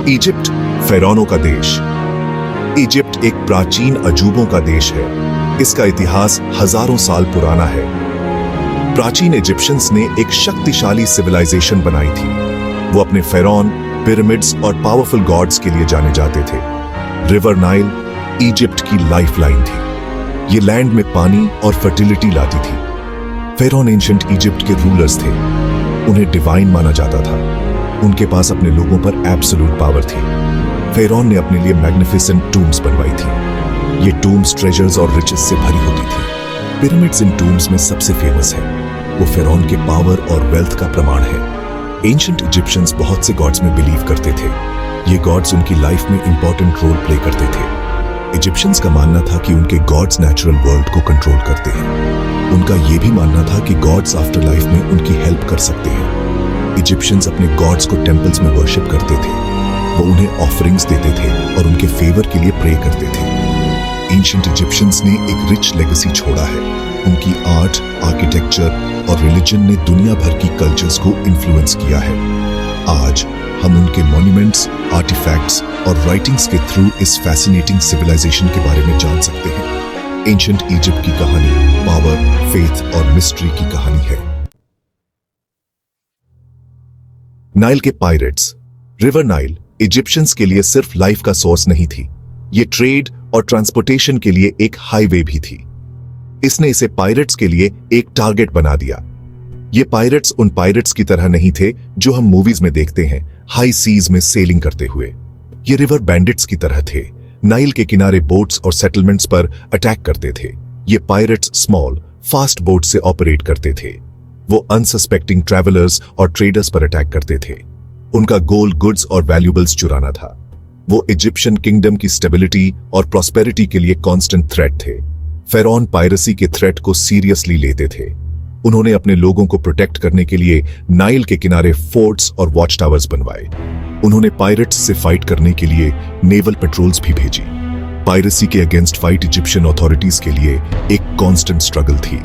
Egypt फेरोनों का देश। Egypt एक प्राचीन अजूबों का देश है। इसका इतिहास हजारों साल पुराना है। प्राचीन इजिप्शियंस ने एक शक्तिशाली सिविलाइजेशन बनाई थी। वो अपने फेरोन, पिरामिड्स और पावरफुल गॉड्स के लिए जाने जाते थे। रिवर नाइल इजिप्ट की लाइफलाइन थी। ये लैंड में पानी और फर्टिलिटी लाती थी। फेरोन एंशिएंट इजिप्ट के रूलर्स थे। उन्हें डिवाइन माना जाता था। उनके पास अपने लोगों पर एब्सोल्यूट पावर थी। फेरोन ने अपने लिए मैग्निफिसेंट टूम्स बनवाई थी। ये टूम्स ट्रेजर्स और रिचेस से भरी होती थी। पिरामिड्स इन टूम्स में सबसे फेमस है। वो फेरोन के पावर और वेल्थ का प्रमाण है। एंशिएंट इजिप्शियंस बहुत से गॉड्स में बिलीव करते थे। ये गॉड्स उनकी लाइफ में इंपॉर्टेंट रोल प्ले करते थे। इजिप्शियंस का मानना था कि उनके गॉड्स नेचुरल वर्ल्ड को कंट्रोल करते हैं। उनका यह भी मानना था कि गॉड्स आफ्टर लाइफ में उनकी हेल्प कर सकते हैं। इजिप्शियंस अपने गॉड्स को टेंपल्स में वर्शिप करते थे। वो उन्हें ऑफरिंग्स देते थे और उनके फेवर के लिए प्रे करते थे। एंशिएंट इजिप्शियंस ने एक रिच लेगेसी छोड़ा है। उनकी आर्ट, आर्किटेक्चर और रिलीजन ने दुनिया भर की कल्चर्स को इन्फ्लुएंस किया है। आज हम उनके मॉन्यूमेंट्स, आर्टिफैक्ट्स और राइटिंग्स के थ्रू इस फैसिनेटिंग सिविलाइजेशन के बारे में जान सकते हैं। एंशिएंट इजिप्ट की कहानी पावर, फेथ और मिस्ट्री की कहानी है। नाइल के पायरेट्स। रिवर नाइल इजिप्शियंस के लिए सिर्फ लाइफ का सोर्स नहीं थी। ये ट्रेड और ट्रांसपोर्टेशन के लिए एक हाईवे भी थी। इसने इसे पायरेट्स के लिए एक टारगेट बना दिया। ये पायरेट्स उन पायरेट्स की तरह नहीं थे जो हम मूवीज में देखते हैं, हाई सीज में सेलिंग करते हुए। ये रिवर बैंडिट्स की तरह थे। नाइल के किनारे बोट्स और सेटलमेंट्स पर अटैक करते थे। ये पायरेट्स स्मॉल, फास्ट बोट से ऑपरेट करते थे। वो अनसस्पेक्टिंग ट्रैवलर्स और ट्रेडर्स पर अटैक करते थे। उनका गोल गुड्स और वैल्यूबल्स चुराना था। वो इजिप्शियन किंगडम की स्टेबिलिटी और प्रॉस्पेरिटी के लिए कांस्टेंट थ्रेट थे। फेरोन पायरेसी के थ्रेट को सीरियसली लेते थे। उन्होंने अपने लोगों को प्रोटेक्ट करने के लिए नाइल के किनारे फोर्ट्स और वॉच टावर्स बनवाए। उन्होंने पायरेट्स से फाइट करने के लिए नेवल पेट्रोल्स भी भेजी। पायरेसी के अगेंस्ट फाइट इजिप्शियन अथॉरिटीज के लिए एक कांस्टेंट स्ट्रगल थी।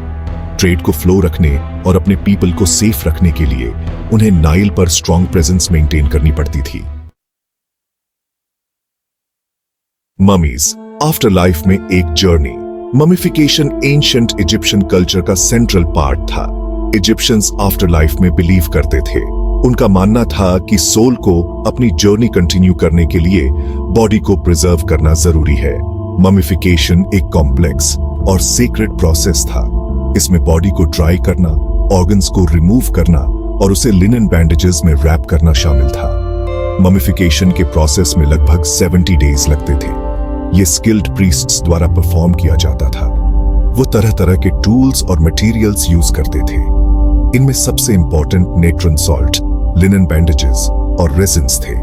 ट्रेड को फ्लो रखने और अपने पीपल को सेफ रखने के लिए उन्हें नाइल पर स्ट्रॉन्ग प्रेजेंस मेंटेन करनी पड़ती थी। ममीज आफ्टर लाइफ में एक journey. Mummification ancient Egyptian culture का सेंट्रल पार्ट था। इजिप्शियंस आफ्टर लाइफ में बिलीव करते थे। उनका मानना था कि सोल को अपनी जर्नी कंटिन्यू करने के लिए बॉडी को प्रिजर्व करना जरूरी है। ममिफिकेशन एक कॉम्प्लेक्स और सीक्रेट प्रोसेस था। इसमें बॉडी को ड्राई करना, ऑर्गन्स को रिमूव करना और उसे लिनन बैंडेजेस में रैप करना शामिल था। ममिफिकेशन के प्रोसेस में लगभग 70 डेज लगते थे। ये स्किल्ड प्रीस्ट्स द्वारा परफॉर्म किया जाता था। वो तरह तरह के टूल्स और मटेरियल्स यूज करते थे। इनमें सबसे इंपॉर्टेंट नेट्रन सॉल्ट, लिनन बैंडेजेस और रेजिन्स थे।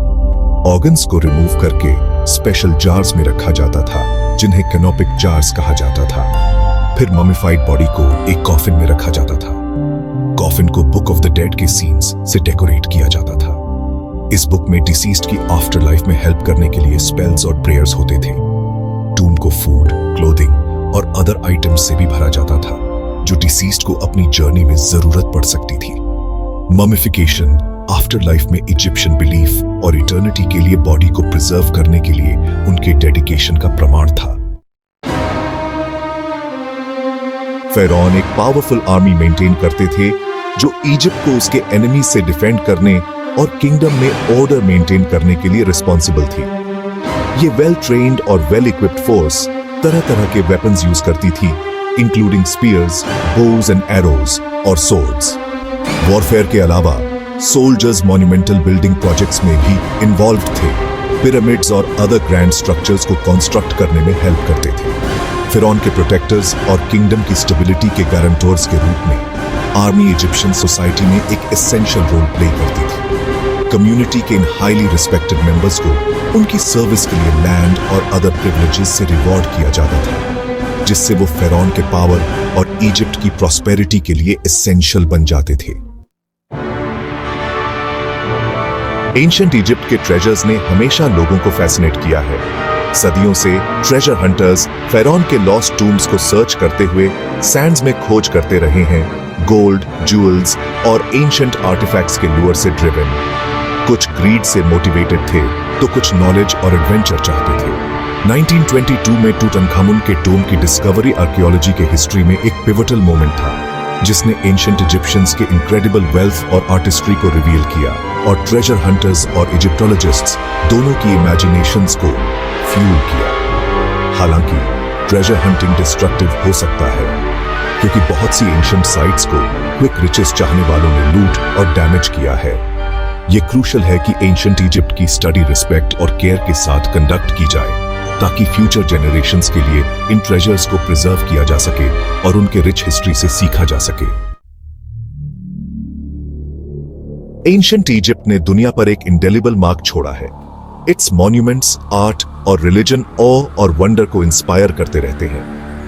ऑर्गन्स को रिमूव करके स्पेशल जार्स में रखा जाता था, जिन्हें कैनोपिक जार्स कहा जाता था। फिर ममिफाइड बॉडी को एक कॉफिन में रखा जाता था। कॉफिन को बुक ऑफ द डेड के सीन्स से डेकोरेट किया जाता था। इस बुक में डिसीज्ड की आफ्टर लाइफ में हेल्प करने के लिए स्पेल्स और प्रेयर्स होते थे। टूम को फूड, क्लोथिंग और अदर आइटम्स से भी भरा जाता था, जो डिसीज्ड को अपनी जर्नी में जरूरत पड़ सकती थी। ममिफिकेशन आफ्टर लाइफ में इजिप्शियन बिलीफ और इटर्निटी के लिए बॉडी को प्रिजर्व करने के लिए उनके डेडिकेशन का प्रमाण था। फेरोन एक पावरफुल आर्मी मेंटेन करते थे, जो इजिप्ट को उसके एनिमी से डिफेंड करने और किंगडम में ऑर्डर मेंटेन करने के लिए रिस्पॉन्सिबल थी। ये वेल ट्रेन्ड और वेल इक्विप्ड फोर्स तरह तरह के वेपन्स यूज करती थी, including spears, bows and arrows और सोर्ड्स। वॉरफेयर के अलावा सोल्जर्स मॉन्यूमेंटल बिल्डिंग प्रोजेक्ट्स में भी इन्वॉल्व थे। पिरामिड्स और अदर ग्रैंड स्ट्रक्चर्स को कंस्ट्रक्ट करने में हेल्प करते थे। फेरोन के प्रोटेक्टर्स और किंगडम की स्टेबिलिटी के गारंटर्स के रूप में आर्मी इजिप्शियन सोसाइटी में एक एसेंशियल रोल प्ले करती थी। कम्युनिटी के इन हाईली रिस्पेक्टेड मेंबर्स को उनकी सर्विस के लिए लैंड और अदर प्रिविलेजेस से रिवॉर्ड किया जाता था, जिससे वो फेरोन के पावर और इजिप्ट की प्रॉस्पेरिटी के लिए एसेंशियल बन जाते थे। एंशिएंट इजिप्ट के ट्रेजर्स ने हमेशा लोगों को फैसिनेट किया है। सदियों से ट्रेजर हंटर्स फेरोन के लॉस्ट टूम्स को सर्च करते हुए सैंड्स में खोज करते रहे हैं, गोल्ड, ज्वेल्स और एंशिएंट आर्टिफैक्ट्स के लूर से ड्रिवन। कुछ ग्रीड से मोटिवेटेड थे, तो कुछ नॉलेज और एडवेंचर चाहते थे। 1922 में टूटनखामुन के टोम की डिस्कवरी आर्कियोलॉजी के हिस्ट्री में एक पिवटल मोमेंट था, जिसने एंशिएंट इजिप्शियंस के इनक्रेडिबल वेल्थ और आर्टिस्ट्री को रिवील किया और ट्रेजर हंटर्स और इजिप्टोलॉजिस्ट्स दोनों की इमेजिनेशंस को फ्यूल किया। हालांकि ट्रेजर हंटिंग डिस्ट्रक्टिव हो सकता है, क्योंकि बहुत सी एंशिएंट साइट्स को क्विक रिचेस चाहने वालों ने लूट और डैमेज किया है। यह क्रूशल है कि एंशिएंट इजिप्ट की स्टडी रिस्पेक्ट और केयर के साथ कंडक्ट की जाए, ताकि फ्यूचर जनरेशंस के लिए इन ट्रेजर्स को प्रिजर्व किया जा सके और उनके रिच हिस्ट्री से सीखा जा सके। एंशिएंट इजिप्ट ने दुनिया पर एक इंडेलिबल मार्क छोड़ा है। इट्स मॉन्यूमेंट्स, आर्ट और रिलीजन ऑ और वंडर को इंस्पायर करते रहते हैं।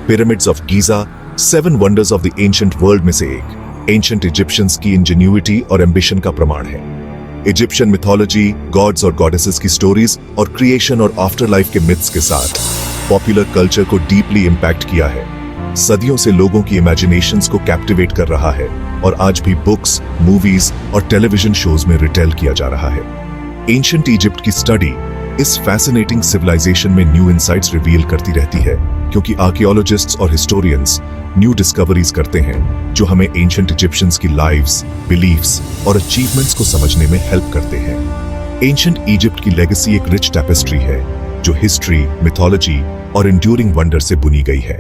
Pyramids of Giza 7 wonders of the ancient world में से एक एंशिएंट इजिप्शियंस की इंजेन्युइटी और एम्बिशन का प्रमाण है। इजिप्शियन मिथोलॉजी, गॉड्स और गॉडेसेस की स्टोरीज और क्रिएशन और आफ्टर लाइफ के मिथ्स के साथ पॉपुलर कल्चर को डीपली इंपैक्ट किया है। सदियों से लोगों की इमेजिनेशंस को कैप्टिवेट कर रहा है और आज भी बुक्स, मूवीज और टेलीविजन शोज में रिटेल किया जा रहा है। एंशिएंट इजिप्ट की स्टडी इस फैसिनेटिंग सिविलाइजेशन में न्यू इनसाइट्स रिवील करती रहती है, क्योंकि आर्कियोलॉजिस्ट्स और हिस्टोरियंस न्यू डिस्कवरीज करते हैं जो हमें एंशिएंट इजिप्शियंस की लाइव्स, बिलीफ्स और अचीवमेंट्स को समझने में हेल्प करते हैं। एंशिएंट इजिप्ट की लेगेसी एक रिच टैपेस्ट्री है जो हिस्ट्री, मिथोलॉजी और एंड्यूरिंग वंडर से बुनी गई है।